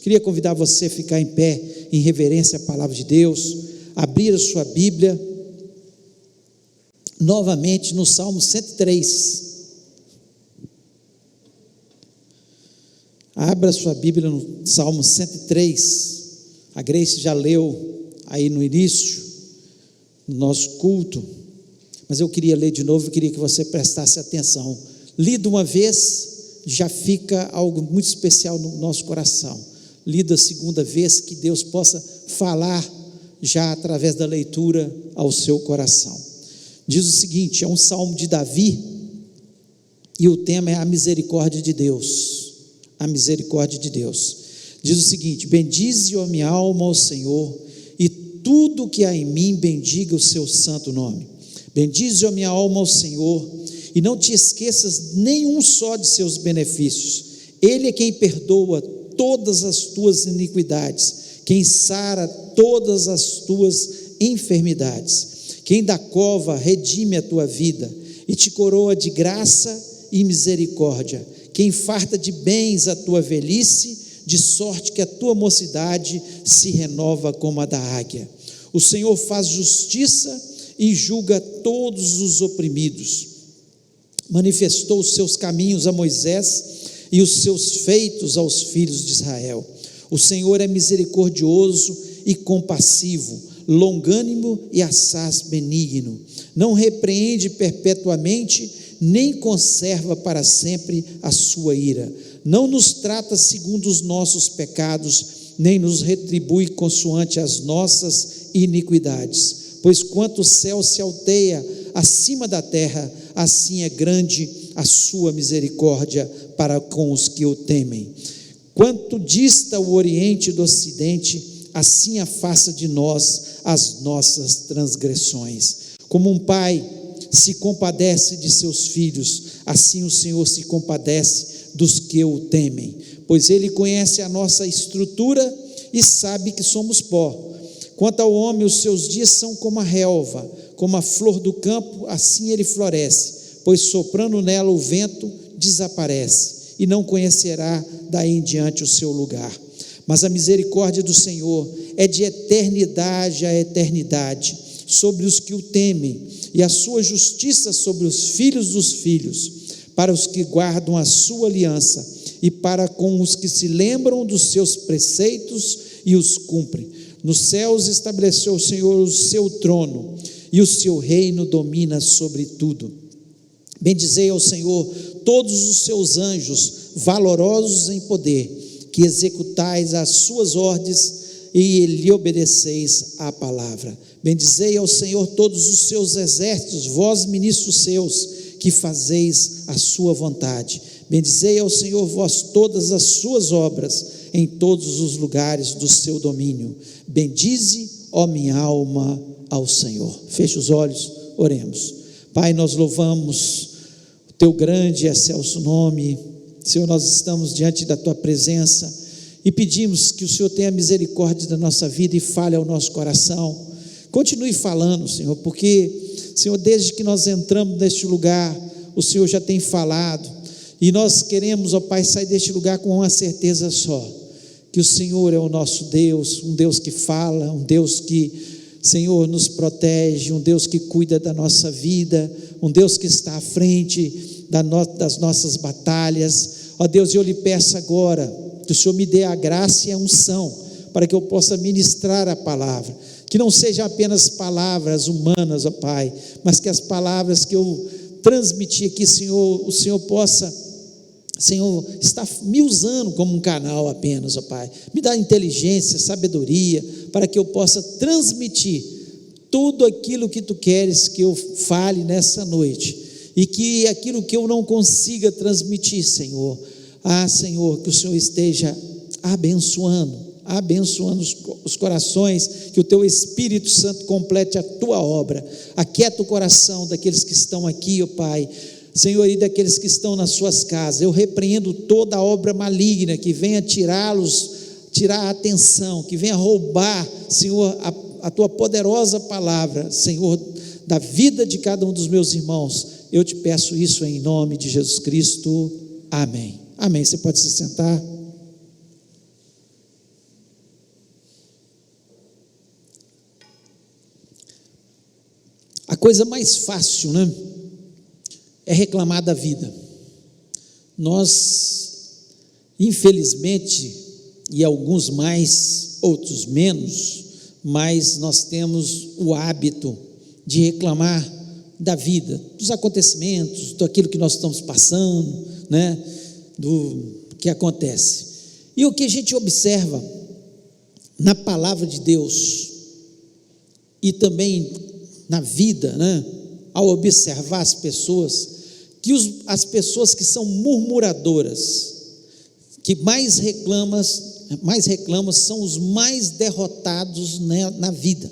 Queria convidar você a ficar em pé, em reverência à palavra de Deus, abrir a sua Bíblia, novamente no Salmo 103. Abra a sua Bíblia no Salmo 103. A Grace já leu aí no início, no nosso culto, mas eu queria ler de novo, eu queria que você prestasse atenção. Lido uma vez, já fica algo muito especial no nosso coração. Lido a segunda vez, que Deus possa falar já através da leitura ao seu coração. Diz o seguinte, é um salmo de Davi, e o tema é a misericórdia de Deus. A misericórdia de Deus. Diz o seguinte: bendize, ó minha alma, ao Senhor, e tudo que há em mim bendiga o seu santo nome. Bendize, ó minha alma, ao Senhor, e não te esqueças nenhum só de seus benefícios. Ele é quem perdoa todas as tuas iniquidades, quem sara todas as tuas enfermidades, quem da cova redime a tua vida e te coroa de graça e misericórdia, quem farta de bens a tua velhice, de sorte que a tua mocidade se renova como a da águia. O Senhor faz justiça e julga todos os oprimidos. Manifestou os seus caminhos a Moisés e os seus feitos aos filhos de Israel. O Senhor é misericordioso e compassivo, longânimo e assaz benigno. Não repreende perpetuamente, nem conserva para sempre a sua ira. Não nos trata segundo os nossos pecados, nem nos retribui consoante as nossas iniquidades. Pois quanto o céu se alteia acima da terra, assim é grande a sua misericórdia para com os que o temem. Quanto dista o oriente do ocidente, assim afasta de nós as nossas transgressões. Como um pai se compadece de seus filhos, assim o Senhor se compadece dos que o temem, pois Ele conhece a nossa estrutura e sabe que somos pó. Quanto ao homem, os seus dias são como a relva, como a flor do campo, assim ele floresce, pois soprando nela o vento desaparece, e não conhecerá daí em diante o seu lugar. Mas a misericórdia do Senhor é de eternidade a eternidade sobre os que o temem, e a sua justiça sobre os filhos dos filhos, para os que guardam a sua aliança, e para com os que se lembram dos seus preceitos e os cumprem. Nos céus estabeleceu o Senhor o seu trono, e o seu reino domina sobre tudo. Bendizei ao Senhor todos os seus anjos, valorosos em poder, que executais as suas ordens e lhe obedeceis à palavra. Bendizei ao Senhor todos os seus exércitos, vós ministros seus, que fazeis a sua vontade. Bendizei ao Senhor vós todas as suas obras, em todos os lugares do seu domínio. Bendize, ó minha alma, ao Senhor. Feche os olhos, oremos. Pai, nós louvamos o teu grande e excelso nome. Senhor, nós estamos diante da tua presença e pedimos que o Senhor tenha misericórdia da nossa vida e fale ao nosso coração. Continue falando, Senhor, porque, Senhor, desde que nós entramos neste lugar, o Senhor já tem falado, e nós queremos, ó Pai, sair deste lugar com uma certeza só, que o Senhor é o nosso Deus, um Deus que fala, um Deus que, Senhor, nos protege, um Deus que cuida da nossa vida, um Deus que está à frente das nossas batalhas. Ó Deus, eu lhe peço agora, que o Senhor me dê a graça e a unção, para que eu possa ministrar a palavra, que não sejam apenas palavras humanas, ó Pai, mas que as palavras que eu transmitir aqui, Senhor, o Senhor possa, Senhor, estar me usando como um canal apenas, ó Pai. Me dá inteligência, sabedoria, para que eu possa transmitir tudo aquilo que Tu queres que eu fale nessa noite, e que aquilo que eu não consiga transmitir, Senhor, Senhor, que o Senhor esteja abençoando os corações, que o Teu Espírito Santo complete a Tua obra. Aquieta o coração daqueles que estão aqui, ó Pai, Senhor, e daqueles que estão nas suas casas. Eu repreendo toda obra maligna que venha tirar a atenção, que venha roubar, Senhor, a Tua poderosa palavra, Senhor, da vida de cada um dos meus irmãos. Eu te peço isso em nome de Jesus Cristo, amém. Amém, você pode se sentar. coisa mais fácil, né, é reclamar da vida. Nós, infelizmente, e alguns mais, outros menos, mas nós temos o hábito de reclamar da vida, dos acontecimentos, daquilo que nós estamos passando, né, do que acontece. E o que a gente observa na palavra de Deus e também na vida, né, ao observar as pessoas, que as pessoas que são murmuradoras, que mais reclamam são os mais derrotados, né, na vida,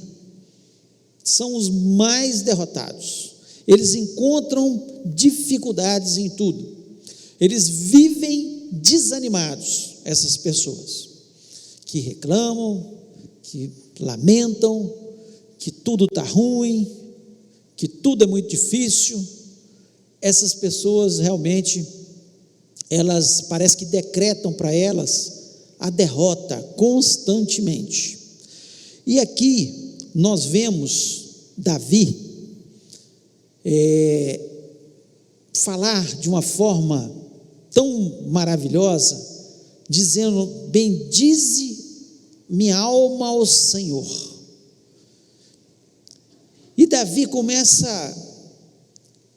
são os mais derrotados. Eles encontram dificuldades em tudo, eles vivem desanimados, essas pessoas que reclamam, que lamentam, que tudo está ruim, que tudo é muito difícil. Essas pessoas realmente, elas parece que decretam para elas a derrota constantemente. E aqui nós vemos Davi falar de uma forma tão maravilhosa, dizendo: bendize minha alma ao Senhor. E Davi começa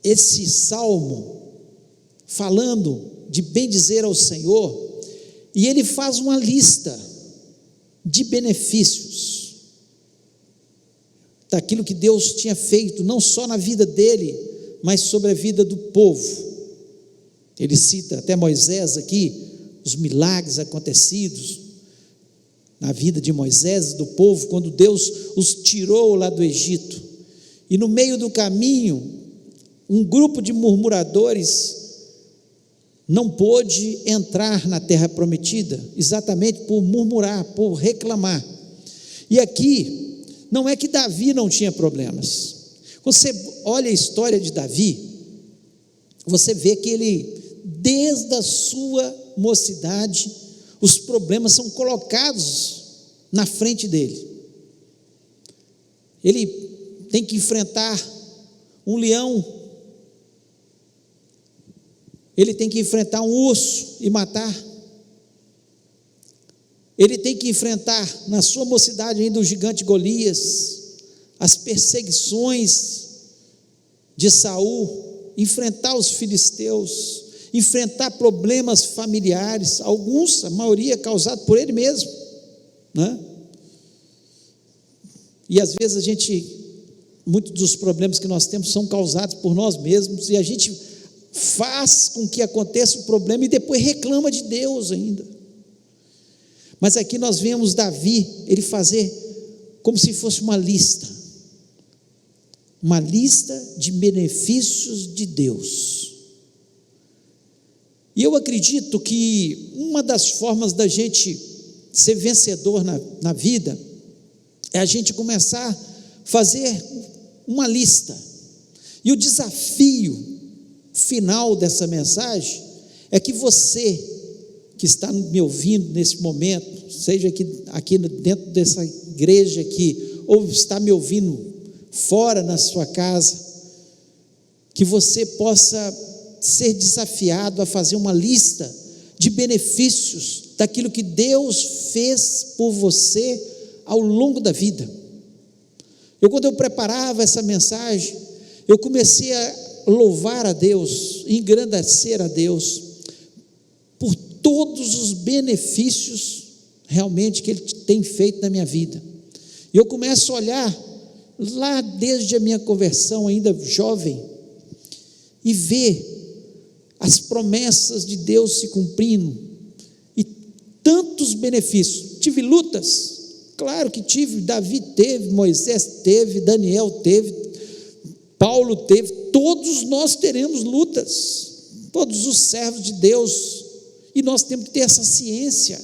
esse salmo falando de bendizer ao Senhor, e ele faz uma lista de benefícios daquilo que Deus tinha feito, não só na vida dele, mas sobre a vida do povo. Ele cita até Moisés aqui, os milagres acontecidos na vida de Moisés e do povo, quando Deus os tirou lá do Egito, e no meio do caminho, um grupo de murmuradores não pôde entrar na terra prometida, exatamente por murmurar, por reclamar. E aqui, não é que Davi não tinha problemas. Quando você olha a história de Davi, você vê que ele, desde a sua mocidade, os problemas são colocados na frente dele. Ele tem que enfrentar um leão, ele tem que enfrentar um urso e matar, ele tem que enfrentar, na sua mocidade ainda, o gigante Golias, as perseguições de Saul, enfrentar os filisteus, enfrentar problemas familiares, alguns, a maioria causado por ele mesmo, né? E às vezes muitos dos problemas que nós temos são causados por nós mesmos, e a gente faz com que aconteça o problema e depois reclama de Deus ainda. Mas aqui nós vemos Davi, ele fazer como se fosse uma lista de benefícios de Deus. E eu acredito que uma das formas da gente ser vencedor na vida é a gente começar a fazer uma lista. E o desafio final dessa mensagem é que você que está me ouvindo nesse momento, seja aqui dentro dessa igreja aqui, ou está me ouvindo fora na sua casa, que você possa ser desafiado a fazer uma lista de benefícios daquilo que Deus fez por você ao longo da vida. Quando eu preparava essa mensagem, eu comecei a louvar a Deus, engrandecer a Deus por todos os benefícios realmente que Ele tem feito na minha vida. E eu começo a olhar lá desde a minha conversão, ainda jovem, e ver as promessas de Deus se cumprindo, e tantos benefícios. Tive lutas, claro que tive, Davi teve, Moisés teve, Daniel teve, Paulo teve, todos nós teremos lutas, todos os servos de Deus, e nós temos que ter essa ciência.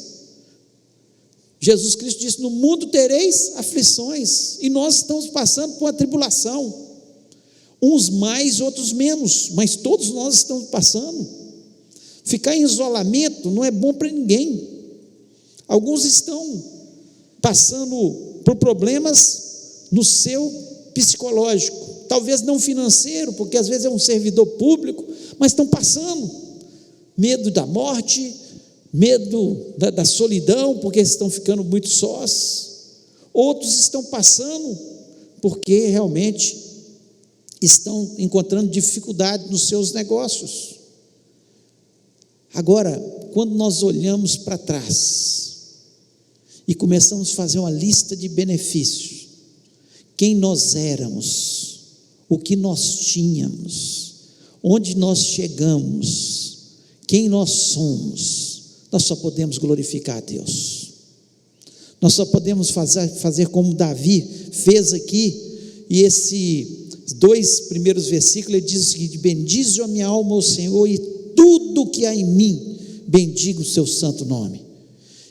Jesus Cristo disse: no mundo tereis aflições, e nós estamos passando por uma tribulação, uns mais, outros menos, mas todos nós estamos passando. Ficar em isolamento não é bom para ninguém. Alguns estão passando por problemas no seu psicológico, talvez não financeiro, porque às vezes é um servidor público, mas estão passando medo da morte, medo da solidão, porque estão ficando muito sós. Outros estão passando porque realmente estão encontrando dificuldade nos seus negócios. Agora, quando nós olhamos para trás e começamos a fazer uma lista de benefícios, quem nós éramos, o que nós tínhamos, onde nós chegamos, quem nós somos, nós só podemos glorificar a Deus. Nós só podemos fazer como Davi fez aqui, e esses 2 primeiros versículos, ele diz o seguinte: bendize a minha alma ao Senhor, e tudo que há em mim, bendiga o seu santo nome.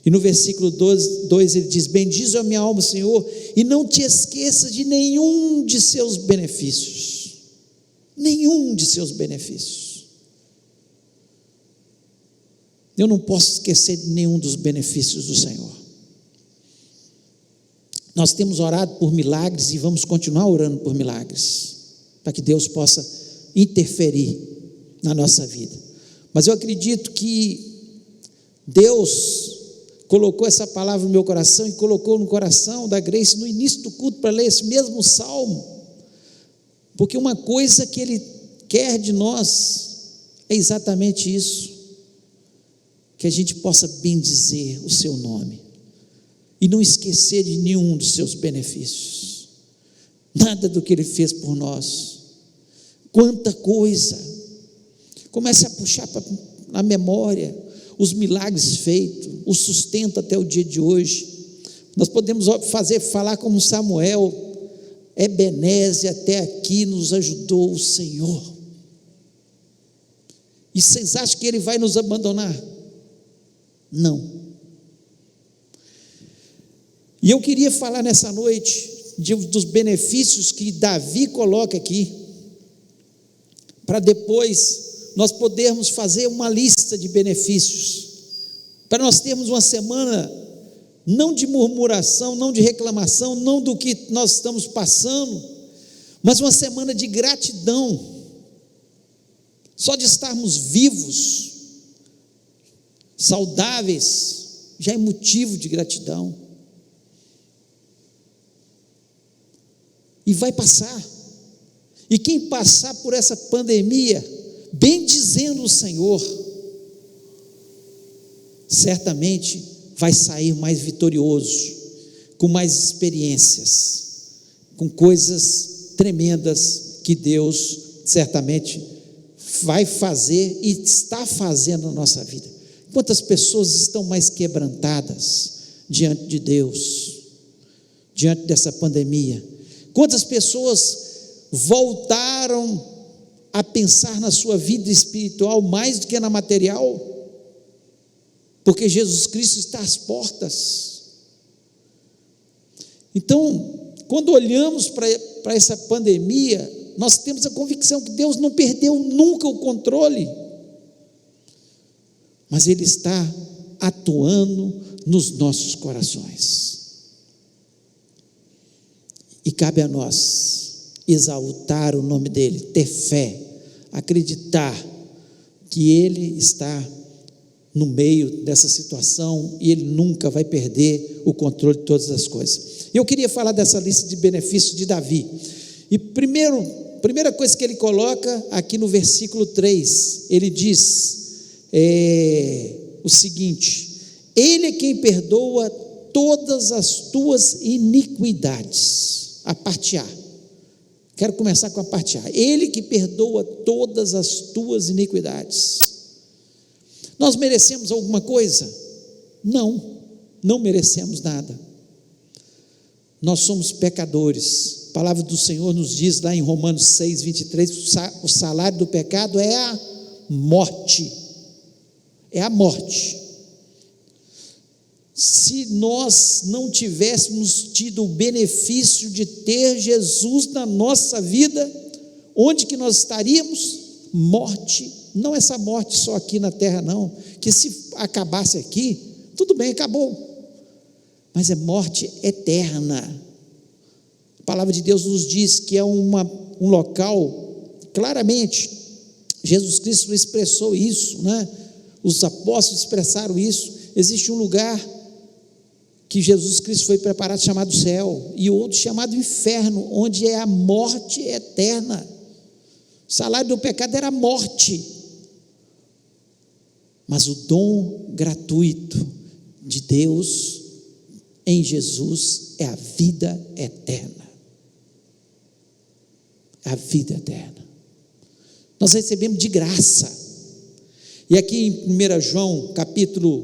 E no versículo 2 ele diz: bendize a minha alma, Senhor, e não te esqueça de nenhum de seus benefícios. Nenhum de seus benefícios. Eu não posso esquecer de nenhum dos benefícios do Senhor. Nós temos orado por milagres e vamos continuar orando por milagres, para que Deus possa interferir na nossa vida. Mas eu acredito que Deus colocou essa palavra no meu coração e colocou no coração da Grace no início do culto para ler esse mesmo salmo, porque uma coisa que Ele quer de nós é exatamente isso, que a gente possa bendizer o seu nome e não esquecer de nenhum dos seus benefícios, nada do que Ele fez por nós. Quanta coisa! Comece a puxar na memória os milagres feitos, o sustento até o dia de hoje. Nós podemos falar como Samuel: Ebenezer, até aqui nos ajudou o Senhor. E vocês acham que Ele vai nos abandonar? Não. E eu queria falar nessa noite dos benefícios que Davi coloca aqui, para depois nós podermos fazer uma lista de benefícios, para nós termos uma semana não de murmuração, não de reclamação, não do que nós estamos passando, mas uma semana de gratidão. Só de estarmos vivos, saudáveis, já é motivo de gratidão. E vai passar. E quem passar por essa pandemia, bendizendo o Senhor, certamente vai sair mais vitorioso, com mais experiências, com coisas tremendas que Deus certamente vai fazer e está fazendo na nossa vida. Quantas pessoas estão mais quebrantadas diante de Deus, diante dessa pandemia? Quantas pessoas voltaram a pensar na sua vida espiritual mais do que na material? Porque Jesus Cristo está às portas. Então, quando olhamos para essa pandemia, nós temos a convicção que Deus não perdeu nunca o controle, mas Ele está atuando nos nossos corações. E cabe a nós exaltar o nome dEle, ter fé, acreditar que Ele está no meio dessa situação e Ele nunca vai perder o controle de todas as coisas. Eu queria falar dessa lista de benefícios de Davi. E primeira coisa que ele coloca aqui no versículo 3, ele diz o seguinte: Ele é quem perdoa todas as tuas iniquidades. A parte A. Quero começar com a parte A. Ele que perdoa todas as tuas iniquidades. Nós merecemos alguma coisa? Não merecemos nada. Nós somos pecadores. A palavra do Senhor nos diz lá em Romanos 6, 23, o salário do pecado é a morte. É a morte. Se nós não tivéssemos tido o benefício de ter Jesus na nossa vida, onde que nós estaríamos? Morte. Não essa morte só aqui na terra não, que se acabasse aqui, tudo bem, acabou, mas é morte eterna. A palavra de Deus nos diz que é um local, claramente, Jesus Cristo expressou isso, né? Os apóstolos expressaram isso. Existe um lugar que Jesus Cristo foi preparado, chamado céu, e outro chamado inferno, onde é a morte eterna. O salário do pecado era a morte, mas o dom gratuito de Deus em Jesus é a vida eterna. A vida eterna. Nós recebemos de graça. E aqui em 1 João, capítulo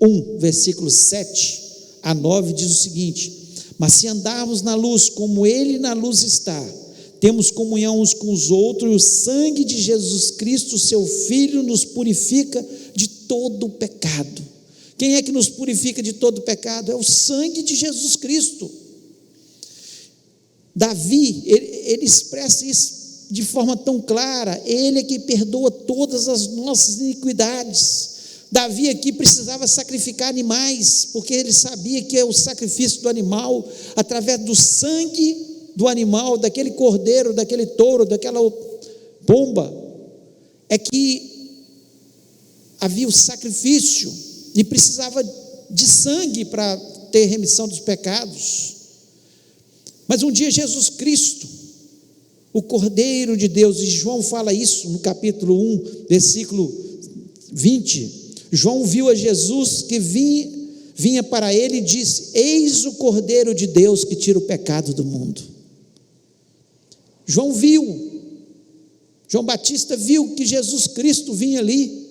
1, versículos 7 a 9, diz o seguinte: mas se andarmos na luz, como Ele na luz está, temos comunhão uns com os outros, e o sangue de Jesus Cristo, seu Filho, nos purifica de todo o pecado. Quem é que nos purifica de todo o pecado? É o sangue de Jesus Cristo. Davi, ele expressa isso de forma tão clara. Ele é que perdoa todas as nossas iniquidades. Davi aqui precisava sacrificar animais, porque ele sabia que é o sacrifício do animal, através do sangue do animal, daquele cordeiro, daquele touro, daquela pomba, é que havia o sacrifício, e precisava de sangue para ter remissão dos pecados. Mas um dia Jesus Cristo, o Cordeiro de Deus, e João fala isso no capítulo 1, versículo 20, João viu a Jesus que vinha para ele e disse: eis o Cordeiro de Deus que tira o pecado do mundo. João Batista viu que Jesus Cristo vinha ali,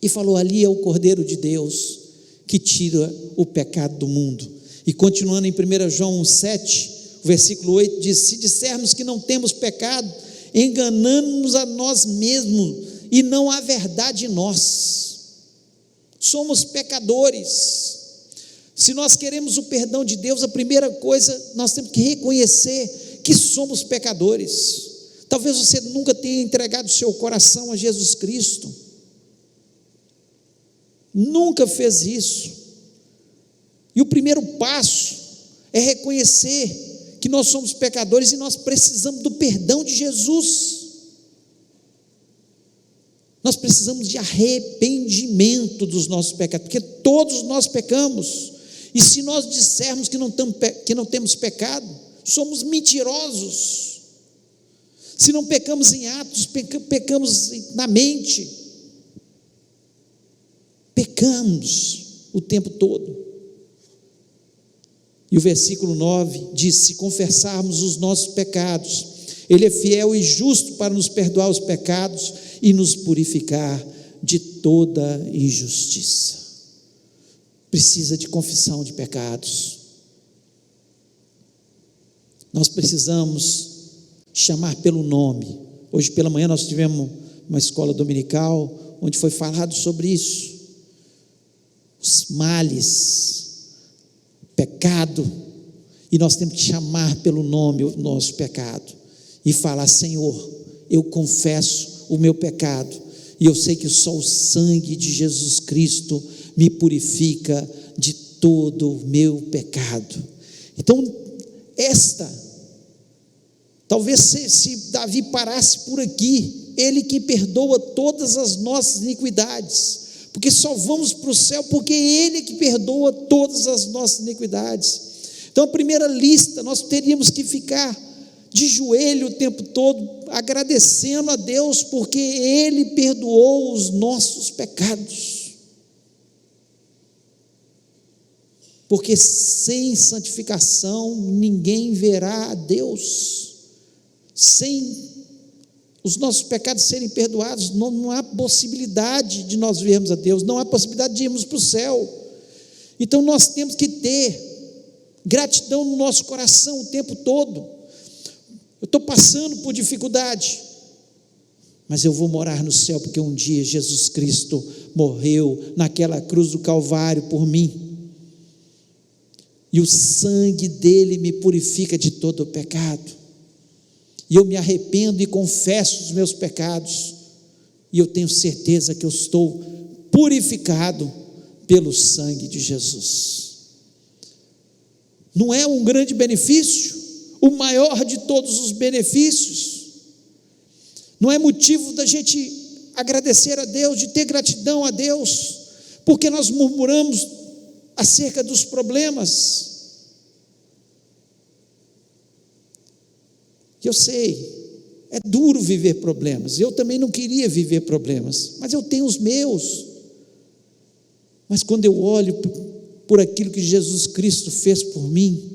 e falou: ali é o Cordeiro de Deus que tira o pecado do mundo. E continuando em 1 João 7, o versículo 8 diz: se dissermos que não temos pecado, enganamos-nos a nós mesmos, e não há verdade em nós. Somos pecadores. Se nós queremos o perdão de Deus, a primeira coisa, nós temos que reconhecer que somos pecadores. Talvez você nunca tenha entregado o seu coração a Jesus Cristo, nunca fez isso, e o primeiro passo é reconhecer que nós somos pecadores e nós precisamos do perdão de Jesus. Nós precisamos de arrependimento dos nossos pecados, porque todos nós pecamos, e se nós dissermos que não temos pecado, somos mentirosos. Se não pecamos em atos, pecamos na mente, pecamos o tempo todo. E o versículo 9 diz: se confessarmos os nossos pecados, Ele é fiel e justo para nos perdoar os pecados e nos purificar de toda injustiça. Precisa de confissão de pecados. Nós precisamos chamar pelo nome. Hoje pela manhã nós tivemos uma escola dominical, onde foi falado sobre isso. Os males, pecado, e nós temos que chamar pelo nome o nosso pecado, e falar: Senhor, eu confesso o meu pecado, e eu sei que só o sangue de Jesus Cristo me purifica de todo o meu pecado. Então, talvez se Davi parasse por aqui, ele que perdoa todas as nossas iniquidades, porque só vamos para o céu porque Ele que perdoa todas as nossas iniquidades. Então, a primeira lista, nós teríamos que ficar de joelho o tempo todo, agradecendo a Deus, porque Ele perdoou os nossos pecados. Porque sem santificação ninguém verá a Deus. Sem os nossos pecados serem perdoados, não há possibilidade de nós vermos a Deus, não há possibilidade de irmos para o céu. Então nós temos que ter gratidão no nosso coração o tempo todo. Eu estou passando por dificuldade, mas eu vou morar no céu, porque um dia Jesus Cristo morreu naquela cruz do Calvário por mim, e o sangue dele me purifica de todo o pecado. E eu me arrependo e confesso os meus pecados, e eu tenho certeza que eu estou purificado pelo sangue de Jesus. Não é um grande benefício? o maior de todos os benefícios. Não é motivo da gente agradecer a Deus, de ter gratidão a Deus, porque nós murmuramos acerca dos problemas. Eu sei, é duro viver problemas, eu também não queria viver problemas, mas eu tenho os meus. Mas quando eu olho por aquilo que Jesus Cristo fez por mim,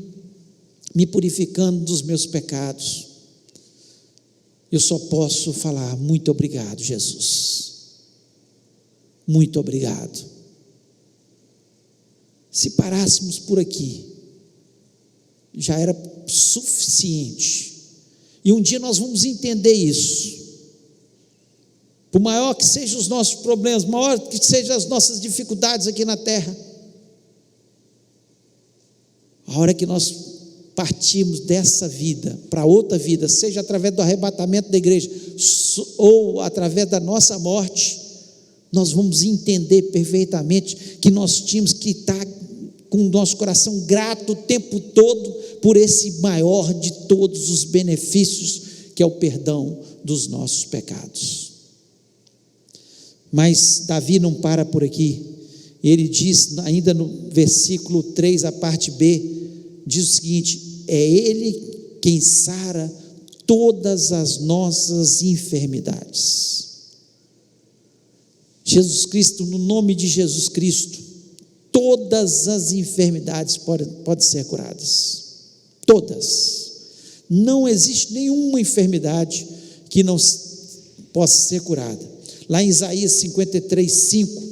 me purificando dos meus pecados, eu só posso falar: muito obrigado, Jesus, muito obrigado. Se parássemos por aqui, já era suficiente, e um dia nós vamos entender isso. Por maior que sejam os nossos problemas, maior que sejam as nossas dificuldades aqui na terra, a hora que nós partimos dessa vida para outra vida, seja através do arrebatamento da igreja ou através da nossa morte, nós vamos entender perfeitamente que nós tínhamos que estar com o nosso coração grato o tempo todo por esse maior de todos os benefícios, que é o perdão dos nossos pecados. Mas Davi não para por aqui. Ele diz ainda no versículo 3, a parte B, diz o seguinte: é Ele quem sara todas as nossas enfermidades. Jesus Cristo, no nome de Jesus Cristo, todas as enfermidades podem ser curadas, todas. Não existe nenhuma enfermidade que não possa ser curada. Lá em Isaías 53:5,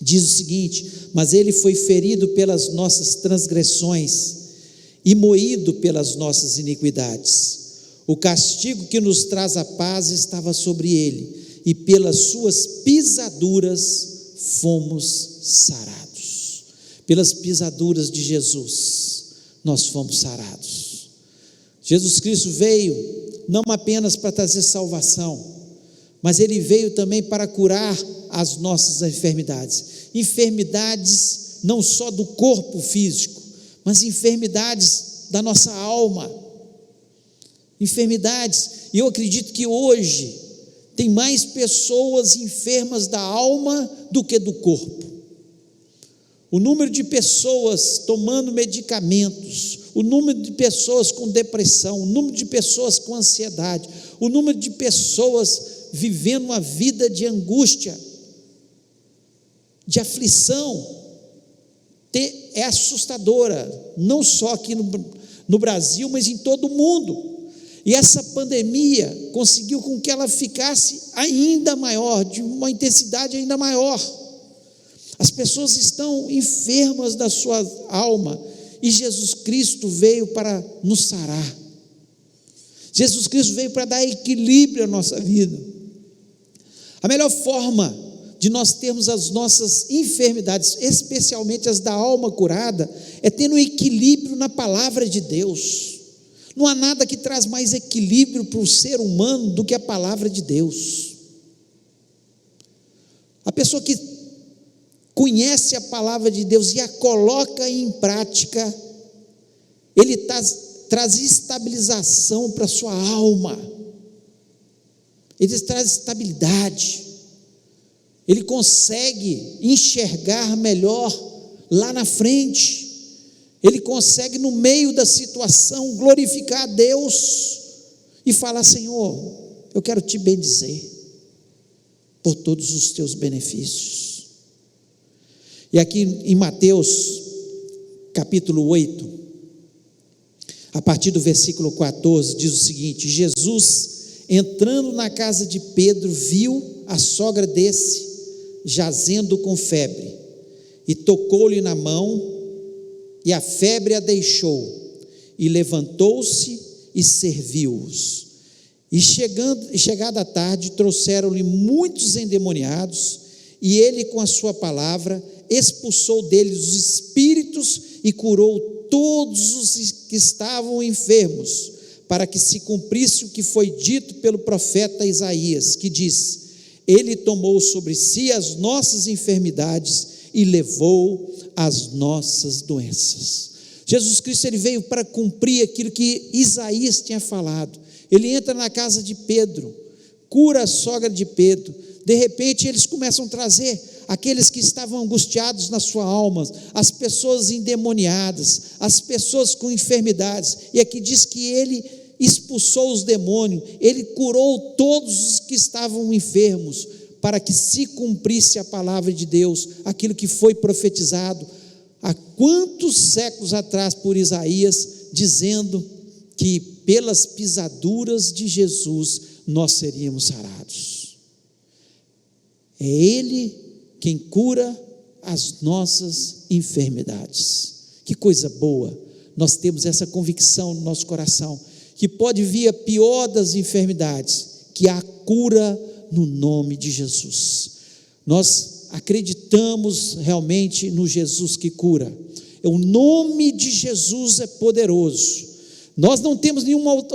diz o seguinte: mas Ele foi ferido pelas nossas transgressões e moído pelas nossas iniquidades. O castigo que nos traz a paz estava sobre Ele, e pelas suas pisaduras fomos sarados. Pelas pisaduras de Jesus, nós fomos sarados. Jesus Cristo veio não apenas para trazer salvação, mas Ele veio também para curar as nossas enfermidades. Enfermidades não só do corpo físico, mas enfermidades da nossa alma. Enfermidades, e eu acredito que hoje tem mais pessoas enfermas da alma do que do corpo. O número de pessoas tomando medicamentos, o número de pessoas com depressão, o número de pessoas com ansiedade, o número de pessoas vivendo uma vida de angústia, de aflição, é assustadora, não só aqui no Brasil, mas em todo o mundo. E essa pandemia conseguiu com que ela ficasse ainda maior, de uma intensidade ainda maior. As pessoas estão enfermas da sua alma, e Jesus Cristo veio para nos sarar. Jesus Cristo veio para dar equilíbrio à nossa vida. A melhor forma de nós termos as nossas enfermidades, especialmente as da alma curada, é ter um equilíbrio na palavra de Deus. Não há nada que traz mais equilíbrio para o ser humano do que a palavra de Deus. A pessoa que conhece a palavra de Deus e a coloca em prática, ele traz estabilização para a sua alma, ele traz estabilidade, ele consegue enxergar melhor lá na frente, ele consegue no meio da situação glorificar a Deus e falar: Senhor, eu quero te bendizer por todos os teus benefícios. E aqui em Mateus capítulo 8, a partir do versículo 14, diz o seguinte: Jesus, entrando na casa de Pedro, viu a sogra desse jazendo com febre, e tocou-lhe na mão, e a febre a deixou, e levantou-se e serviu-os. E chegada a tarde, trouxeram-lhe muitos endemoniados, e ele, com a sua palavra, expulsou deles os espíritos e curou todos os que estavam enfermos, para que se cumprisse o que foi dito pelo profeta Isaías, que diz: Ele tomou sobre si as nossas enfermidades e levou as nossas doenças. Jesus Cristo, ele veio para cumprir aquilo que Isaías tinha falado. Ele entra na casa de Pedro, cura a sogra de Pedro. De repente eles começam a trazer aqueles que estavam angustiados na sua alma, as pessoas endemoniadas, as pessoas com enfermidades, e aqui diz que ele expulsou os demônios, ele curou todos os que estavam enfermos, para que se cumprisse a palavra de Deus, aquilo que foi profetizado há quantos séculos atrás por Isaías, dizendo que pelas pisaduras de Jesus nós seríamos sarados. É Ele quem cura as nossas enfermidades. Que coisa boa, nós temos essa convicção no nosso coração, que pode vir a pior das enfermidades, que há cura no nome de Jesus. Nós acreditamos realmente no Jesus que cura. O nome de Jesus é poderoso. Nós não temos nenhuma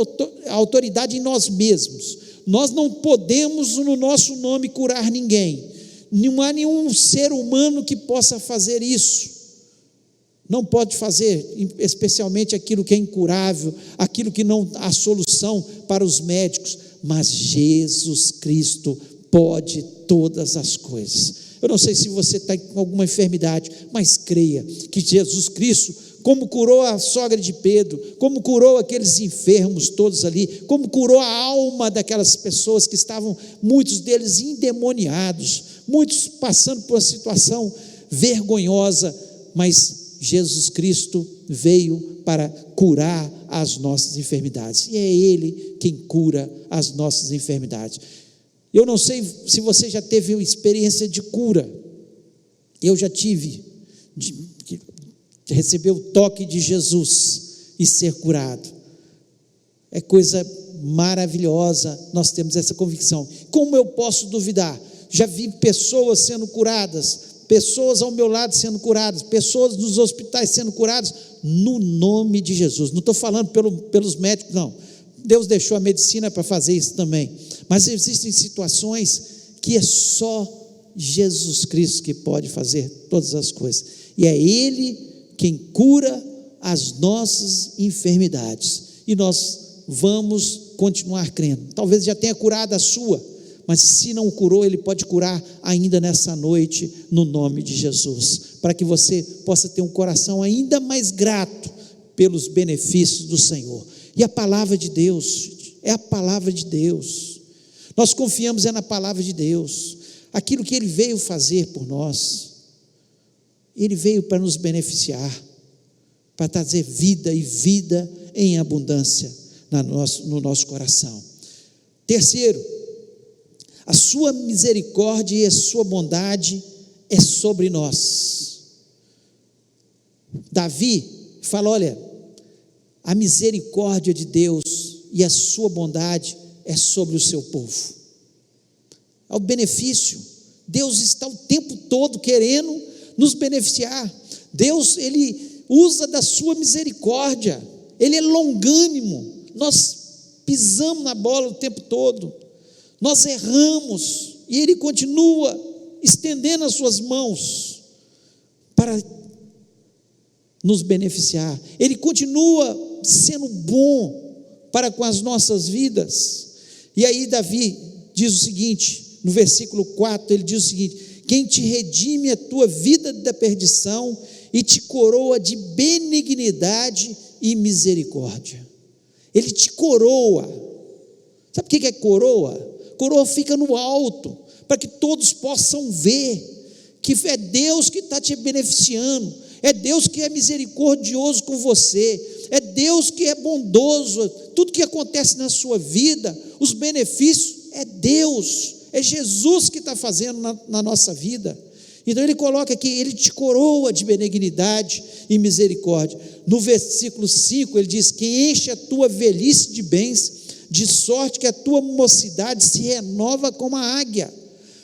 autoridade em nós mesmos. Nós não podemos no nosso nome curar ninguém. Não há nenhum ser humano que possa fazer isso. Não pode fazer, especialmente aquilo que é incurável, aquilo que não há solução para os médicos, mas Jesus Cristo pode todas as coisas. Eu não sei se você está com alguma enfermidade, mas creia que Jesus Cristo, como curou a sogra de Pedro, como curou aqueles enfermos todos ali, como curou a alma daquelas pessoas que estavam, muitos deles endemoniados, muitos passando por uma situação vergonhosa, mas Jesus Cristo veio para curar as nossas enfermidades, e é Ele quem cura as nossas enfermidades. Eu não sei se você já teve experiência de cura. Eu já tive, de receber o toque de Jesus e ser curado. É coisa maravilhosa, nós temos essa convicção. Como eu posso duvidar? Já vi pessoas sendo curadas, pessoas ao meu lado sendo curadas, pessoas nos hospitais sendo curadas, no nome de Jesus. Não estou falando pelos médicos, não. Deus deixou a medicina para fazer isso também, mas existem situações que é só Jesus Cristo que pode fazer todas as coisas, e é Ele quem cura as nossas enfermidades, e nós vamos continuar crendo. Talvez já tenha curado a sua, mas se não curou, Ele pode curar ainda nessa noite, no nome de Jesus, para que você possa ter um coração ainda mais grato pelos benefícios do Senhor. E a palavra de Deus, é a palavra de Deus, nós confiamos na palavra de Deus, aquilo que Ele veio fazer por nós, Ele veio para nos beneficiar, para trazer vida e vida em abundância no nosso coração. Terceiro, a sua misericórdia e a sua bondade é sobre nós. Davi fala, olha, a misericórdia de Deus e a sua bondade é sobre o seu povo. É o benefício. Deus está o tempo todo querendo nos beneficiar. Deus, Ele usa da sua misericórdia, Ele é longânimo. Nós pisamos na bola o tempo todo, nós erramos, e Ele continua estendendo as suas mãos para nos beneficiar. Ele continua sendo bom para com as nossas vidas. E aí Davi diz o seguinte, no versículo 4, ele diz o seguinte: quem te redime a tua vida da perdição e te coroa de benignidade e misericórdia. Ele te coroa. Sabe o que é coroa? Coroa fica no alto, para que todos possam ver que é Deus que está te beneficiando, é Deus que é misericordioso com você, é Deus que é bondoso. Tudo que acontece na sua vida, os benefícios, é Deus, é Jesus que está fazendo na nossa vida. Então ele coloca aqui, Ele te coroa de benignidade e misericórdia. No versículo 5 ele diz, que enche a tua velhice de bens, de sorte que a tua mocidade se renova como a águia.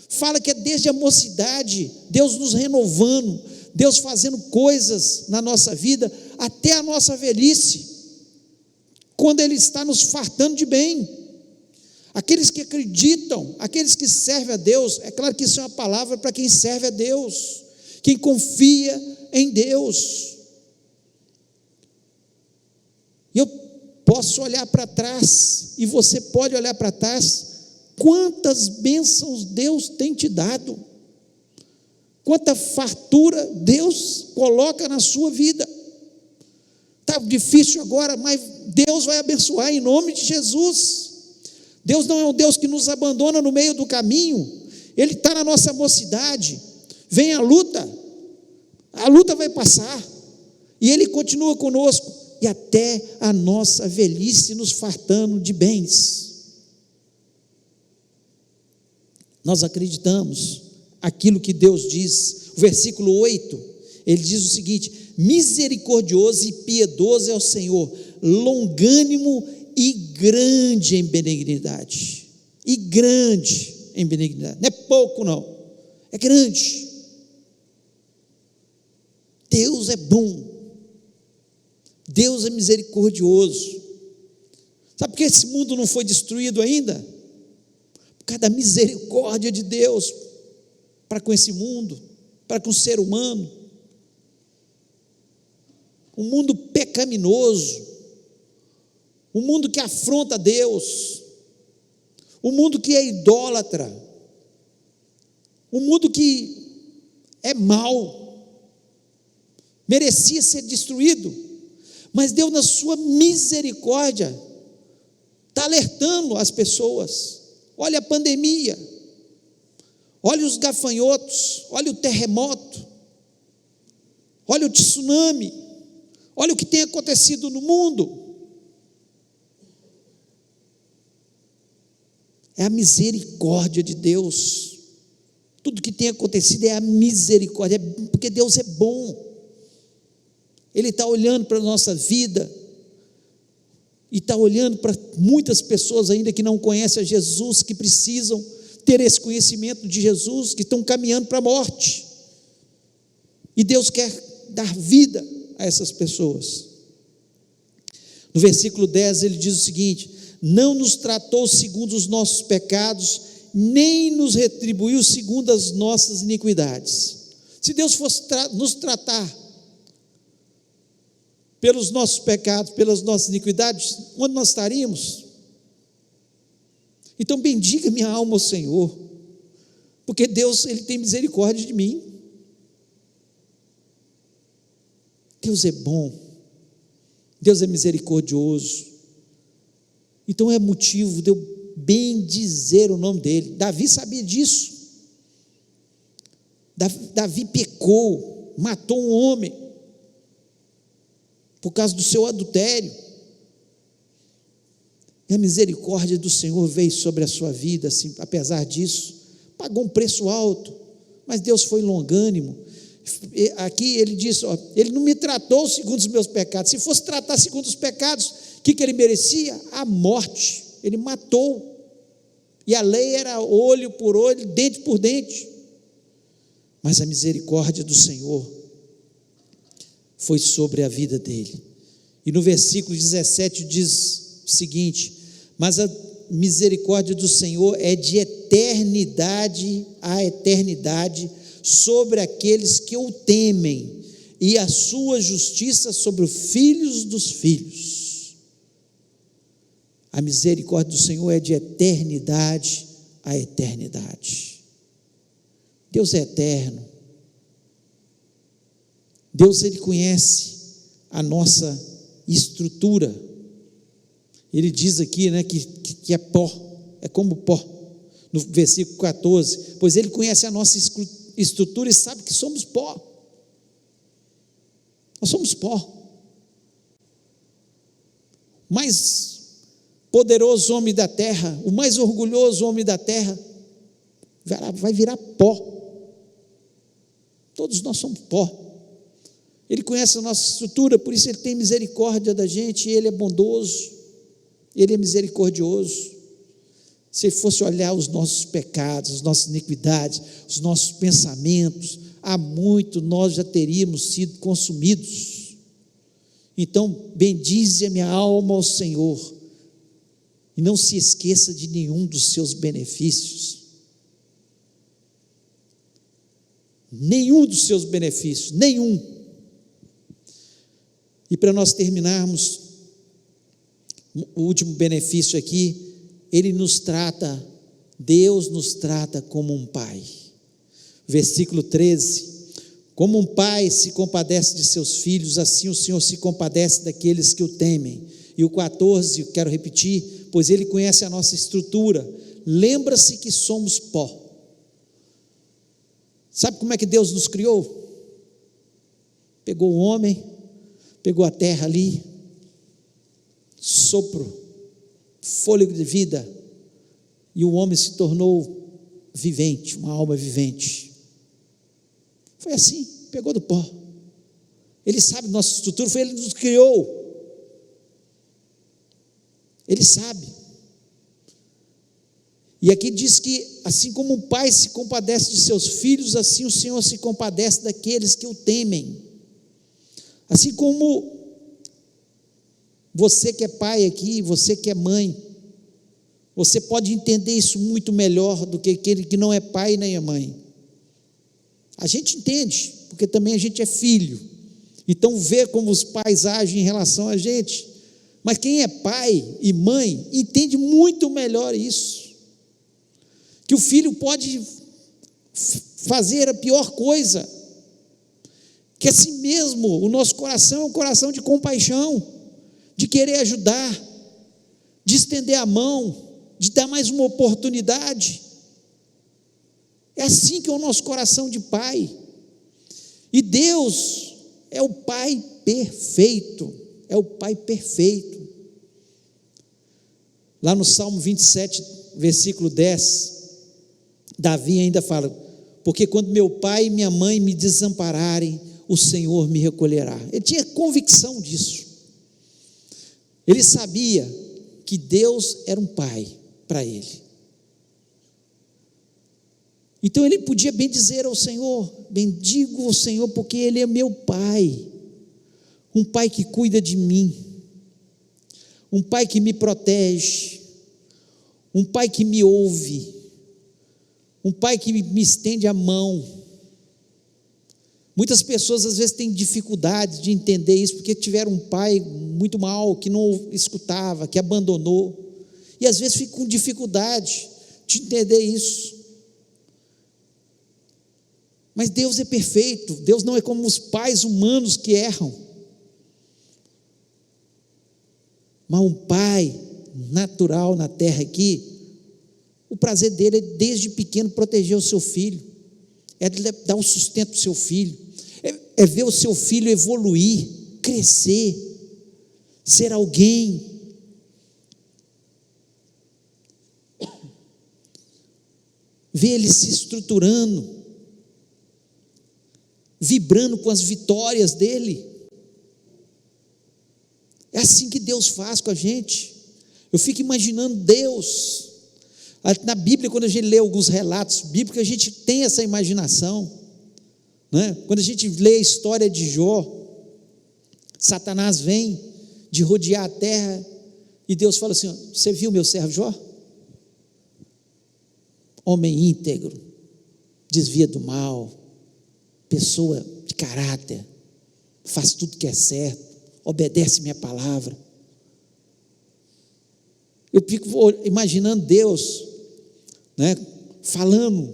Fala que é desde a mocidade, Deus nos renovando, Deus fazendo coisas na nossa vida, até a nossa velhice, quando Ele está nos fartando de bem. Aqueles que acreditam, aqueles que servem a Deus, é claro que isso é uma palavra para quem serve a Deus, quem confia em Deus. posso olhar para trás, e você pode olhar para trás, quantas bênçãos Deus tem te dado, quanta fartura Deus coloca na sua vida. Está difícil agora, mas Deus vai abençoar em nome de Jesus. Deus não é um Deus que nos abandona no meio do caminho. Ele está na nossa mocidade, vem a luta vai passar, e Ele continua conosco, e até a nossa velhice nos fartando de bens. Nós acreditamos aquilo que Deus diz. O versículo 8, ele diz o seguinte: misericordioso e piedoso é o Senhor, longânimo e grande em benignidade. E grande em benignidade, não é pouco não, é grande. Deus é bom, Deus é misericordioso. Sabe por que esse mundo não foi destruído ainda? Por causa da misericórdia de Deus para com esse mundo, para com o ser humano. Um mundo pecaminoso, um mundo que afronta Deus, um mundo que é idólatra, um mundo que é mau, merecia ser destruído, mas Deus, na sua misericórdia, está alertando as pessoas. Olha a pandemia, olha os gafanhotos, olha o terremoto, olha o tsunami, olha o que tem acontecido no mundo. É a misericórdia de Deus. Tudo que tem acontecido é a misericórdia, porque Deus é bom. Ele está olhando para a nossa vida, e está olhando para muitas pessoas ainda que não conhecem a Jesus, que precisam ter esse conhecimento de Jesus, que estão caminhando para a morte, e Deus quer dar vida a essas pessoas. No versículo 10 ele diz o seguinte: não nos tratou segundo os nossos pecados, nem nos retribuiu segundo as nossas iniquidades. Se Deus fosse nos tratar pelos nossos pecados, pelas nossas iniquidades, onde nós estaríamos? Então bendiga minha alma ao Senhor, porque Deus, Ele tem misericórdia de mim. Deus é bom, Deus é misericordioso, então é motivo de eu bendizer o nome dEle. Davi sabia disso. Davi pecou, matou um homem, por causa do seu adultério, e a misericórdia do Senhor veio sobre a sua vida, assim, apesar disso, pagou um preço alto, mas Deus foi longânimo. Aqui ele diz, ele não me tratou segundo os meus pecados. Se fosse tratar segundo os pecados, o que ele merecia? A morte. Ele matou, e a lei era olho por olho, dente por dente, mas a misericórdia do Senhor foi sobre a vida dele. E no versículo 17 diz o seguinte: mas a misericórdia do Senhor é de eternidade a eternidade sobre aqueles que o temem, e a sua justiça sobre os filhos dos filhos. A misericórdia do Senhor é de eternidade a eternidade. Deus é eterno. Deus, Ele conhece a nossa estrutura. Ele diz aqui, né, que é pó, é como pó, no versículo 14, pois Ele conhece a nossa estrutura e sabe que somos pó. Nós somos pó. O mais poderoso homem da terra, o mais orgulhoso homem da terra, vai virar pó. Todos nós somos pó. Ele conhece a nossa estrutura, por isso Ele tem misericórdia da gente, Ele é bondoso, Ele é misericordioso. Se Ele fosse olhar os nossos pecados, as nossas iniquidades, os nossos pensamentos, há muito nós já teríamos sido consumidos. Então, bendize a minha alma ao Senhor, e não se esqueça de nenhum dos seus benefícios. Nenhum dos seus benefícios, nenhum. E para nós terminarmos, o último benefício aqui, Deus nos trata como um pai. Versículo 13: como um pai se compadece de seus filhos, assim o Senhor se compadece daqueles que o temem. E o 14, quero repetir, pois Ele conhece a nossa estrutura, lembra-se que somos pó. Sabe como é que Deus nos criou? Pegou o homem, pegou a terra ali, sopro, fôlego de vida, e o homem se tornou vivente, uma alma vivente. Foi assim, pegou do pó. Ele sabe nossa estrutura, foi Ele que nos criou. Ele sabe. E aqui diz que, assim como um pai se compadece de seus filhos, assim o Senhor se compadece daqueles que o temem. Assim como você que é pai aqui, você que é mãe, você pode entender isso muito melhor do que aquele que não é pai nem é mãe. A gente entende, porque também a gente é filho, então vê como os pais agem em relação a gente, mas quem é pai e mãe entende muito melhor isso, que o filho pode fazer a pior coisa, que assim mesmo o nosso coração é um coração de compaixão, de querer ajudar, de estender a mão, de dar mais uma oportunidade. É assim que é o nosso coração de pai. E Deus é o Pai perfeito, é o Pai perfeito. Lá no Salmo 27, versículo 10, Davi ainda fala: porque quando meu pai e minha mãe me desampararem, o Senhor me recolherá. Ele tinha convicção disso. Ele sabia que Deus era um pai para ele. Então ele podia bem dizer ao Senhor: bendigo o Senhor porque Ele é meu pai, um pai que cuida de mim, um pai que me protege, um pai que me ouve, um pai que me estende a mão. Muitas pessoas às vezes têm dificuldade de entender isso, porque tiveram um pai muito mal, que não escutava, que abandonou, e às vezes ficam com dificuldade de entender isso. Mas Deus é perfeito, Deus não é como os pais humanos que erram, mas um pai natural na terra aqui, o prazer dele é desde pequeno proteger o seu filho, é dar o sustento para o seu filho, é ver o seu filho evoluir, crescer, ser alguém. Ver ele se estruturando, vibrando com as vitórias dele. É assim que Deus faz com a gente. Eu fico imaginando Deus. Na Bíblia, quando a gente lê alguns relatos bíblicos, a gente tem essa imaginação, né? Quando a gente lê a história de Jó, Satanás vem de rodear a terra, e Deus fala assim: você viu meu servo Jó? Homem íntegro, desvia do mal, pessoa de caráter, faz tudo que é certo, obedece minha palavra. Eu fico imaginando Deus, né, falando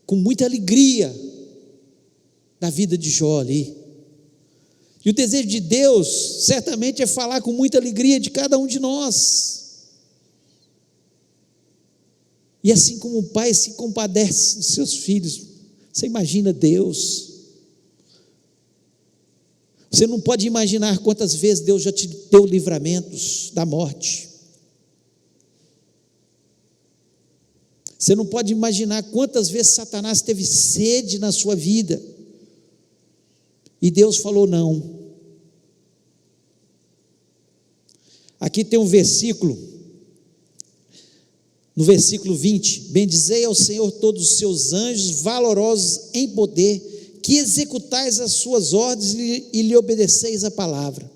com muita alegria da vida de Jó ali. E o desejo de Deus certamente é falar com muita alegria de cada um de nós. E assim como o pai se compadece dos seus filhos, você imagina Deus? Você não pode imaginar quantas vezes Deus já te deu livramentos da morte. Você não pode imaginar quantas vezes Satanás teve sede na sua vida, e Deus falou não. Aqui tem um versículo, no versículo 20: bendizei ao Senhor todos os seus anjos valorosos em poder, que executais as suas ordens e lhe obedeceis a palavra.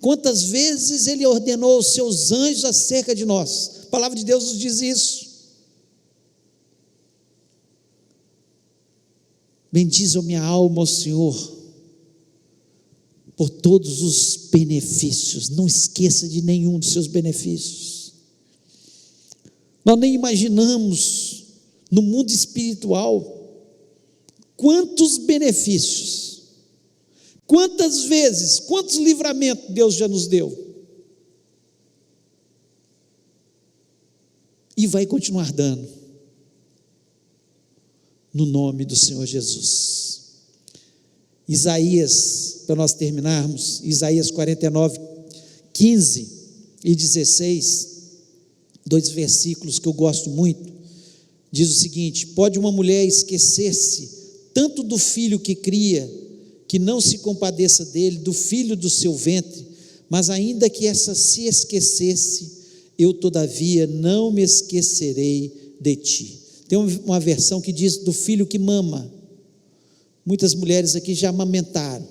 Quantas vezes Ele ordenou os seus anjos acerca de nós? A palavra de Deus nos diz isso. Bendize a minha alma ao Senhor, por todos os benefícios. Não esqueça de nenhum dos seus benefícios. Nós nem imaginamos no mundo espiritual quantos benefícios, quantas vezes, quantos livramentos Deus já nos deu. E vai continuar dando, no nome do Senhor Jesus. Isaías, para nós terminarmos, Isaías 49, 15 e 16, 2 versículos que eu gosto muito, diz o seguinte: pode uma mulher esquecer-se tanto do filho que cria, que não se compadeça dele, do filho do seu ventre, mas ainda que essa se esquecesse, eu todavia não me esquecerei de ti. Tem uma versão que diz do filho que mama. Muitas mulheres aqui já amamentaram.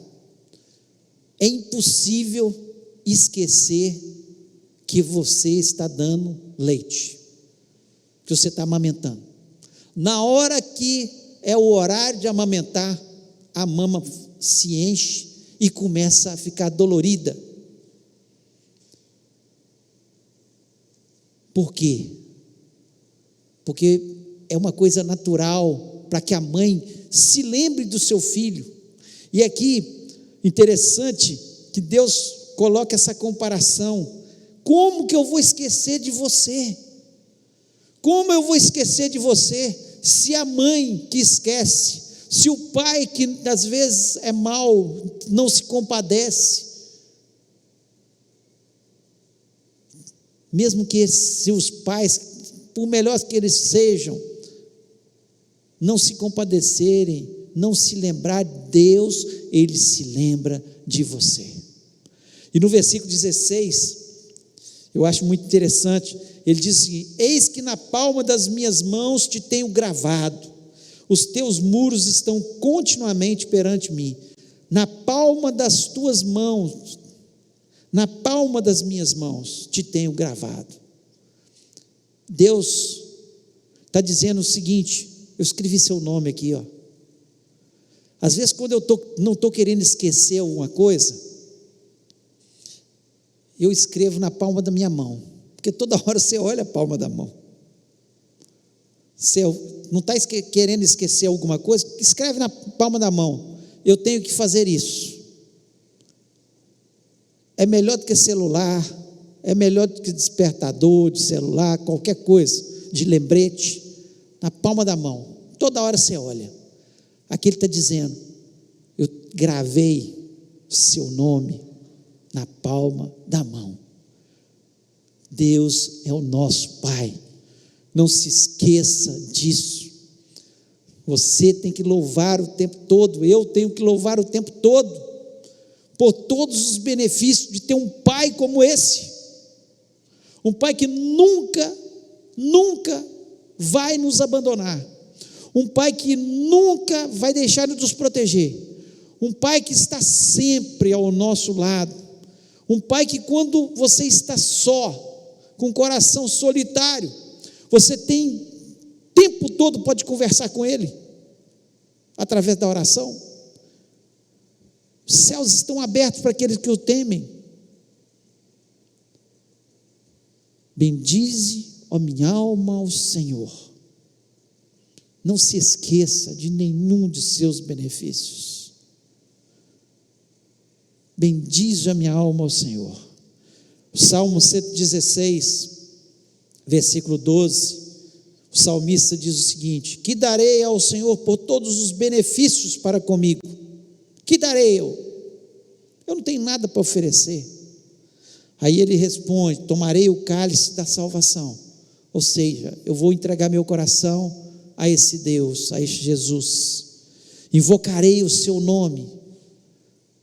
É impossível esquecer que você está dando leite, que você está amamentando. Na hora que é o horário de amamentar, a mama se enche e começa a ficar dolorida. Por quê? Porque é uma coisa natural para que a mãe se lembre do seu filho. E aqui, interessante que Deus coloca essa comparação. Como que eu vou esquecer de você? Como eu vou esquecer de você? Se a mãe que esquece, se o pai que às vezes é mau, não se compadece, mesmo que seus pais, por melhores que eles sejam, não se compadecerem, não se lembrar de Deus, Ele se lembra de você. E no versículo 16, eu acho muito interessante, ele diz assim: eis que na palma das minhas mãos te tenho gravado, os teus muros estão continuamente perante mim, na palma das tuas mãos, na palma das minhas mãos te tenho gravado. Deus está dizendo o seguinte, eu escrevi seu nome aqui, ó. Às vezes quando eu não estou querendo esquecer alguma coisa, eu escrevo na palma da minha mão, porque toda hora você olha a palma da mão. Você não está querendo esquecer alguma coisa, escreve na palma da mão, eu tenho que fazer isso. É melhor do que celular, é melhor do que despertador de celular, qualquer coisa, de lembrete, na palma da mão, toda hora você olha. Aqui ele está dizendo, eu gravei seu nome na palma da mão. Deus é o nosso Pai, não se esqueça disso. Você tem que louvar o tempo todo, eu tenho que louvar o tempo todo, por todos os benefícios de ter um pai como esse, um pai que nunca vai nos abandonar, um pai que nunca vai deixar de nos proteger, um pai que está sempre ao nosso lado, um pai que quando você está só, com o coração solitário, você tem tempo todo, pode conversar com ele, através da oração. Os céus estão abertos para aqueles que o temem. Bendize, ó minha alma, ao Senhor. Não se esqueça de nenhum de seus benefícios. Bendize a minha alma ao Senhor. O Salmo 116, versículo 12, o salmista diz o seguinte: que darei ao Senhor por todos os benefícios para comigo? Que darei eu? Eu não tenho nada para oferecer. Aí ele responde: tomarei o cálice da salvação, ou seja, eu vou entregar meu coração a esse Deus, a esse Jesus, invocarei o seu nome,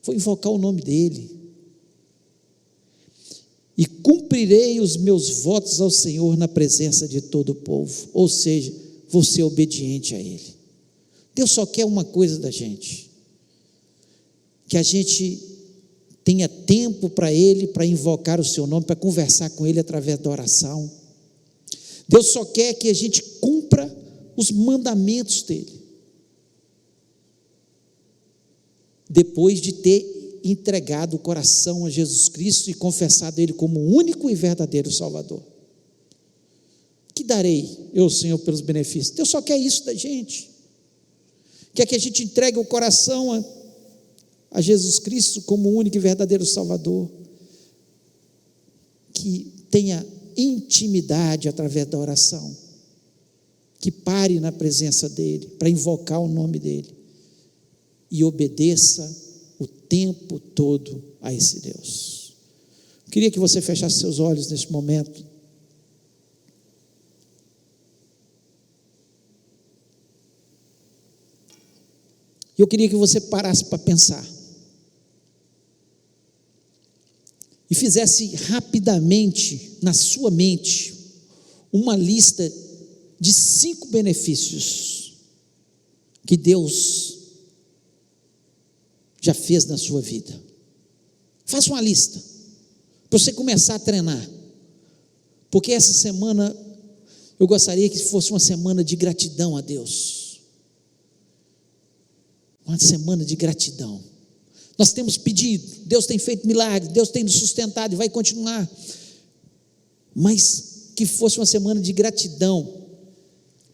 vou invocar o nome dele, e cumprirei os meus votos ao Senhor na presença de todo o povo, ou seja, vou ser obediente a ele. Deus só quer uma coisa da gente, que a gente tenha tempo para ele, para invocar o seu nome, para conversar com ele através da oração. Deus só quer que a gente cumpra os mandamentos dele, depois de ter entregado o coração a Jesus Cristo e confessado Ele como o único e verdadeiro Salvador. Que darei eu, Senhor, pelos benefícios? Deus só quer isso da gente. Quer que a gente entregue o coração a Jesus Cristo como o único e verdadeiro Salvador. Que tenha intimidade através da oração. Que pare na presença dEle, para invocar o nome dEle. E obedeça o tempo todo a esse Deus. Eu queria que você fechasse seus olhos neste momento. Eu queria que você parasse para pensar. E fizesse rapidamente, na sua mente, uma lista de 5 benefícios que Deus já fez na sua vida. Faça uma lista, para você começar a treinar. Porque essa semana, eu gostaria que fosse uma semana de gratidão a Deus. Uma semana de gratidão. Nós temos pedido, Deus tem feito milagres, Deus tem nos sustentado e vai continuar. Mas que fosse uma semana de gratidão,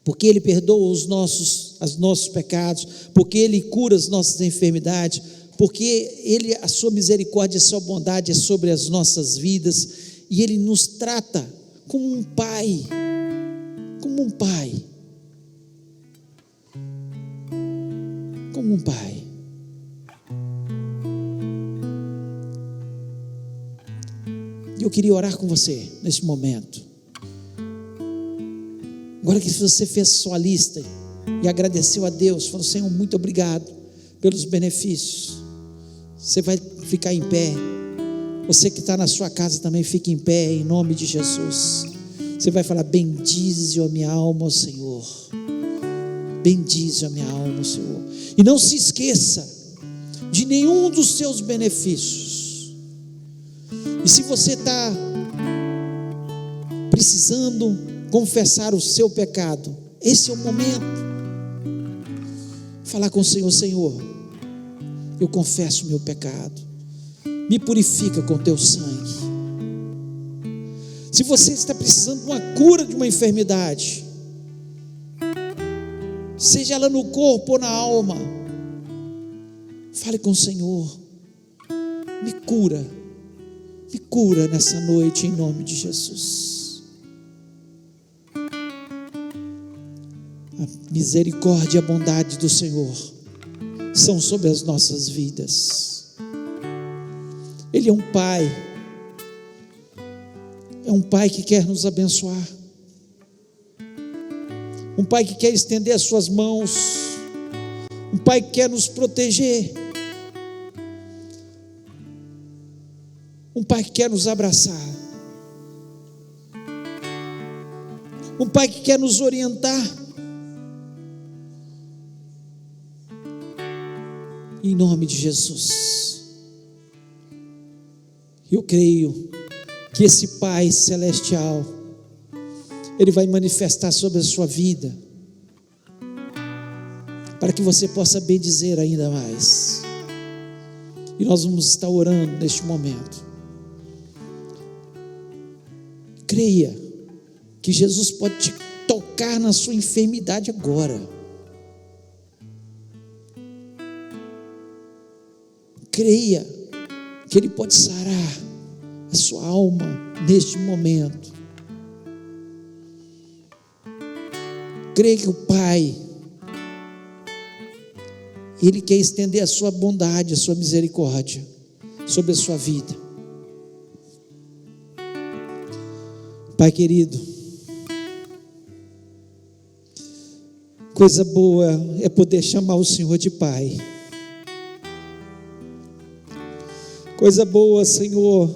porque Ele perdoa os nossos pecados, porque Ele cura as nossas enfermidades, porque a sua misericórdia, a sua bondade é sobre as nossas vidas, e Ele nos trata como um pai, como um pai, como um pai. E eu queria orar com você nesse momento. Agora que você fez sua lista e agradeceu a Deus, falou: Senhor, muito obrigado pelos benefícios. Você vai ficar em pé. Você que está na sua casa também fique em pé, em nome de Jesus. Você vai falar: bendize a minha alma, ó Senhor. Bendize a minha alma, Senhor. E não se esqueça de nenhum dos seus benefícios. E se você está precisando confessar o seu pecado, esse é o momento. Falar com o Senhor: Senhor, eu confesso o meu pecado, me purifica com teu sangue. Se você está precisando de uma cura de uma enfermidade, seja ela no corpo ou na alma, fale com o Senhor: me cura nessa noite, em nome de Jesus. A misericórdia e a bondade do Senhor são sobre as nossas vidas. Ele é um Pai que quer nos abençoar, um Pai que quer estender as suas mãos, um Pai que quer nos proteger, um Pai que quer nos abraçar, um Pai que quer nos orientar. Em nome de Jesus, eu creio que esse Pai celestial, Ele vai manifestar sobre a sua vida, para que você possa bendizer ainda mais. E nós vamos estar orando neste momento. Creia que Jesus pode te tocar na sua enfermidade agora. Creia que Ele pode sarar a sua alma neste momento. Creia que o Pai, Ele quer estender a sua bondade, a sua misericórdia sobre a sua vida. Pai querido, coisa boa é poder chamar o Senhor de Pai. Coisa boa, Senhor,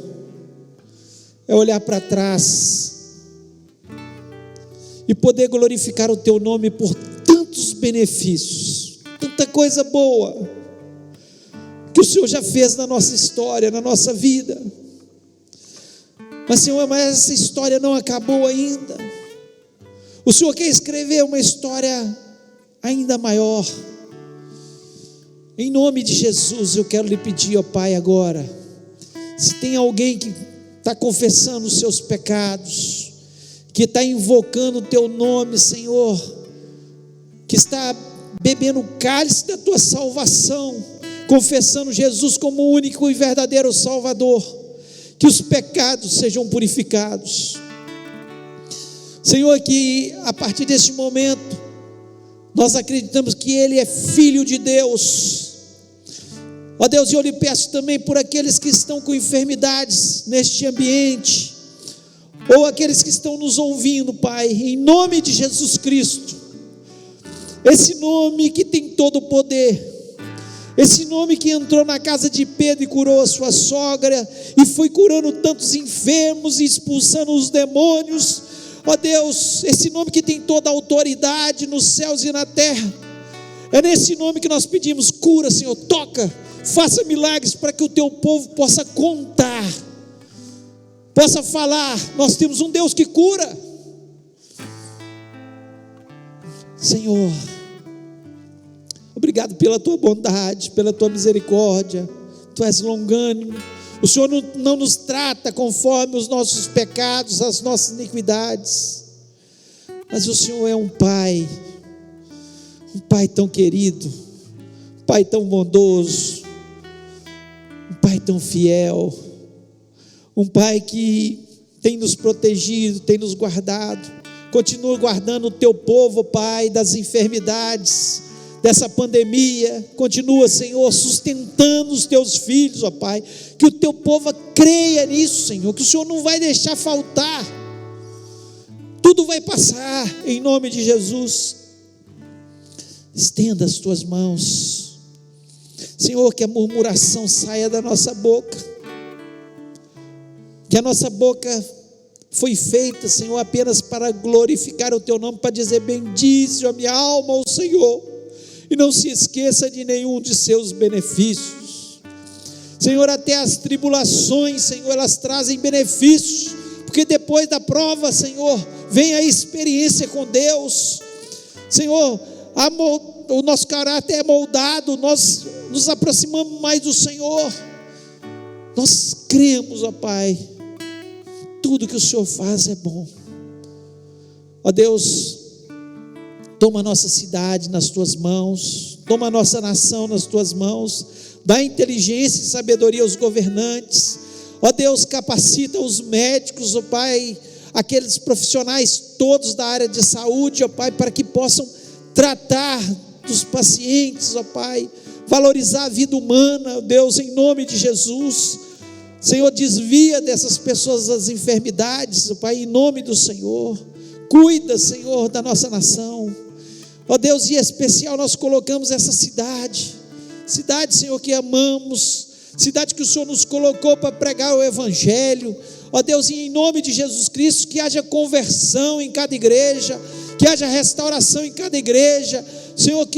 é olhar para trás e poder glorificar o Teu nome por tantos benefícios, tanta coisa boa que o Senhor já fez na nossa história, na nossa vida. Mas, Senhor, essa história não acabou ainda. O Senhor quer escrever uma história ainda maior. Em nome de Jesus, eu quero lhe pedir, ó Pai, agora, se tem alguém que está confessando os seus pecados, que está invocando o teu nome, Senhor, que está bebendo o cálice da tua salvação, confessando Jesus como o único e verdadeiro Salvador, que os pecados sejam purificados. Senhor, que a partir deste momento, nós acreditamos que Ele é Filho de Deus. Ó Deus, eu lhe peço também por aqueles que estão com enfermidades neste ambiente, ou aqueles que estão nos ouvindo, Pai, em nome de Jesus Cristo, esse nome que tem todo o poder, esse nome que entrou na casa de Pedro e curou a sua sogra, e foi curando tantos enfermos e expulsando os demônios, ó Deus, esse nome que tem toda a autoridade nos céus e na terra, é nesse nome que nós pedimos, cura, Senhor, toca, faça milagres para que o teu povo possa contar, possa falar, nós temos um Deus que cura. Senhor, obrigado pela tua bondade, pela tua misericórdia, tu és longânimo, o Senhor não nos trata conforme os nossos pecados, as nossas iniquidades, mas o Senhor é um Pai tão querido, um Pai tão bondoso, um Pai tão fiel, um Pai que tem nos protegido, tem nos guardado, continua guardando o teu povo, Pai, das enfermidades, dessa pandemia, continua, Senhor, sustentando os teus filhos, ó Pai, que o teu povo creia nisso, Senhor, que o Senhor não vai deixar faltar, tudo vai passar, em nome de Jesus. Estenda as tuas mãos, Senhor, que a murmuração saia da nossa boca, que a nossa boca foi feita, Senhor, apenas para glorificar o teu nome, para dizer: bendize a minha alma ao Senhor, e não se esqueça de nenhum de seus benefícios. Senhor, até as tribulações, Senhor, elas trazem benefícios, porque depois da prova, Senhor, vem a experiência com Deus. Senhor, o nosso caráter é moldado, nós nos aproximamos mais do Senhor, nós cremos, ó Pai, tudo que o Senhor faz é bom. Ó Deus, toma a nossa cidade nas tuas mãos, toma a nossa nação nas tuas mãos, dá inteligência e sabedoria aos governantes, ó Deus, capacita os médicos, ó Pai, aqueles profissionais todos da área de saúde, ó Pai, para que possam tratar dos pacientes, ó Pai, valorizar a vida humana, ó Deus, em nome de Jesus. Senhor, desvia dessas pessoas as enfermidades, ó Pai, em nome do Senhor. Cuida, Senhor, da nossa nação, ó Deus, e em especial nós colocamos essa cidade, Senhor, que amamos, cidade que o Senhor nos colocou para pregar o Evangelho, ó Deus, e em nome de Jesus Cristo, que haja conversão em cada igreja, que haja restauração em cada igreja, Senhor,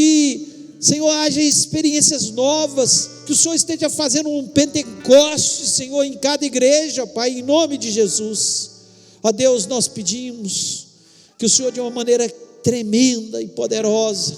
Senhor, haja experiências novas, que o Senhor esteja fazendo um Pentecoste, Senhor, em cada igreja, Pai, em nome de Jesus. Ó Deus, nós pedimos que o Senhor, de uma maneira tremenda e poderosa,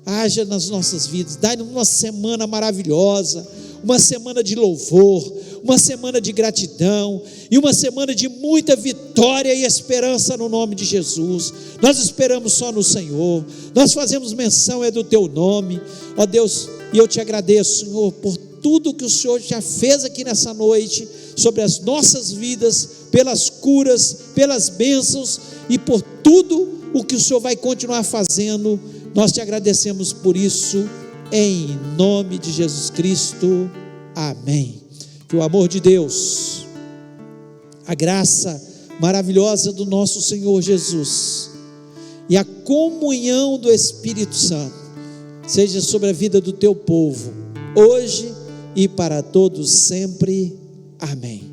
haja nas nossas vidas, dá-nos uma semana maravilhosa, uma semana de louvor, uma semana de gratidão, e uma semana de muita vitória e esperança no nome de Jesus. Nós esperamos só no Senhor, nós fazemos menção do teu nome, ó Deus, e eu te agradeço, Senhor, por tudo que o Senhor já fez aqui nessa noite, sobre as nossas vidas, pelas curas, pelas bênçãos, e por tudo o que o Senhor vai continuar fazendo. Nós te agradecemos por isso, em nome de Jesus Cristo, amém. Que o amor de Deus, a graça maravilhosa do nosso Senhor Jesus e a comunhão do Espírito Santo seja sobre a vida do teu povo, hoje e para todos sempre, amém.